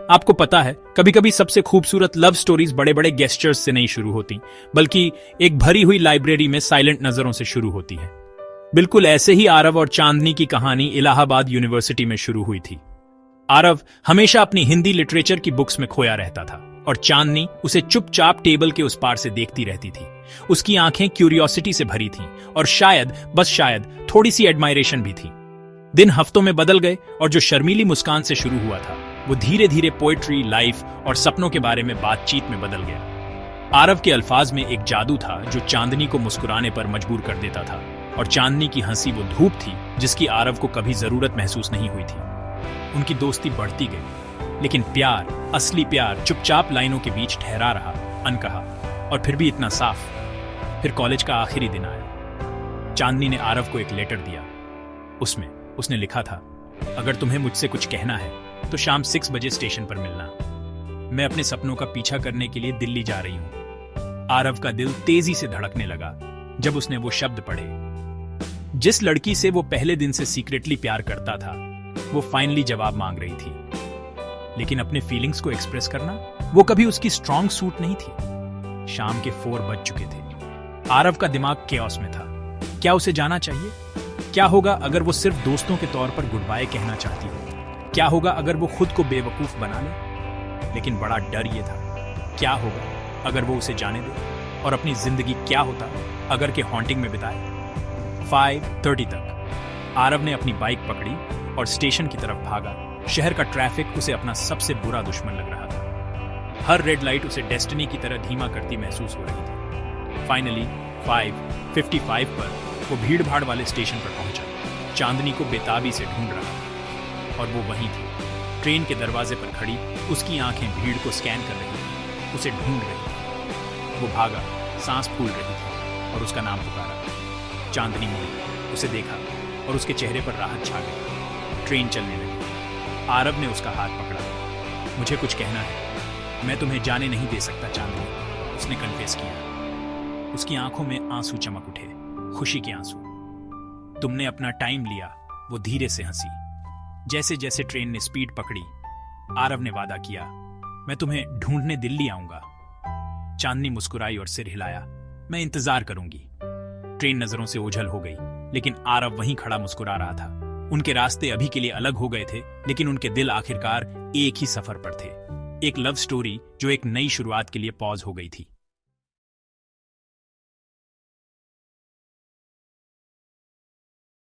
आपको पता है, कभी कभी सबसे खूबसूरत लव स्टोरीज बड़े बड़े गेस्चर्स से नहीं शुरू होती, बल्कि एक भरी हुई लाइब्रेरी में साइलेंट नजरों से शुरू होती है। बिल्कुल ऐसे ही आरव और चांदनी की कहानी इलाहाबाद यूनिवर्सिटी में शुरू हुई थी। आरव हमेशा अपनी हिंदी लिटरेचर की बुक्स में खोया रहता था और चांदनी उसे चुपचाप टेबल के उस पार से देखती रहती थी। उसकी आंखें क्यूरियोसिटी से भरी थीं और शायद, बस शायद, थोड़ी सी एडमायरेशन भी थी। दिन हफ्तों में बदल गए और जो शर्मीली मुस्कान से शुरू हुआ था वो धीरे धीरे पोएट्री, लाइफ और सपनों के बारे में बातचीत में बदल गया। आरव के अल्फाज में एक जादू था जो चांदनी को मुस्कुराने पर मजबूर कर देता था, और चांदनी की हंसी वो धूप थी जिसकी आरव को कभी जरूरत महसूस नहीं हुई थी। उनकी दोस्ती बढ़ती गई, लेकिन प्यार, असली प्यार, चुपचाप लाइनों के बीच ठहरा रहा, अनकहा, और फिर भी इतना साफ। फिर कॉलेज का आखिरी दिन आया। चांदनी ने आरव को एक लेटर दिया। उसमें उसने लिखा था, अगर तुम्हें मुझसे कुछ कहना है तो शाम 6 बजे स्टेशन पर मिलना। मैं अपने सपनों का पीछा करने के लिए दिल्ली जा रही हूं। आरव का दिल तेजी से धड़कने लगा जब उसने वो शब्द पढ़े। जिस लड़की से वो पहले दिन से सीक्रेटली प्यार करता था, वो फाइनली जवाब मांग रही थी। लेकिन अपने फीलिंग्स को एक्सप्रेस करना, वो कभी उसकी स्ट्रॉन्ग सूट नहीं थी। शाम के 4 बज चुके थे। आरव का दिमाग केओस में था। क्या उसे जाना चाहिए? क्या होगा अगर वो सिर्फ दोस्तों के तौर पर गुड बाय कहना चाहती हो? क्या होगा अगर वो खुद को बेवकूफ बना ले? लेकिन बड़ा डर ये था, क्या होगा अगर वो उसे जाने दे, और अपनी जिंदगी क्या होता अगर के हॉन्टिंग में बिताए। 5:30 तक आरव ने अपनी बाइक पकड़ी और स्टेशन की तरफ भागा। शहर का ट्रैफिक उसे अपना सबसे बुरा दुश्मन लग रहा था। हर रेड लाइट उसे डेस्टिनी की तरह धीमा करती महसूस हो रही थी। फाइनली 5:55 पर वो भीड़ भाड़ वाले स्टेशन पर पहुंचा। चांदनी को बेताबी से ढूंढ रहा था, और वो वहीं थी, ट्रेन के दरवाजे पर खड़ी। उसकी आंखें भीड़ को स्कैन कर रही थी, उसे ढूंढ रही थी। वो भागा, सांस फूल रही थी, और उसका नाम पुकारा। चांदनी मुड़ी, उसे देखा, और उसके चेहरे पर राहत छा गई। ट्रेन चलने लगी। आरव ने उसका हाथ पकड़ा। मुझे कुछ कहना है, मैं तुम्हें जाने नहीं दे सकता चांदनी, उसने कन्फेस किया। उसकी आंखों में आंसू चमक उठे, खुशी के आंसू। तुमने अपना टाइम लिया, वो धीरे से हंसी। जैसे जैसे ट्रेन ने स्पीड पकड़ी, आरव ने वादा किया, मैं तुम्हें ढूंढने दिल्ली आऊंगा। चांदनी मुस्कुराई और सिर हिलाया, मैं इंतजार करूंगी। ट्रेन नजरों से ओझल हो गई, लेकिन आरव वहीं खड़ा मुस्कुरा रहा था। उनके रास्ते अभी के लिए अलग हो गए थे, लेकिन उनके दिल आखिरकार एक ही सफर पर थे। एक लव स्टोरी जो एक नई शुरुआत के लिए पॉज हो गई थी।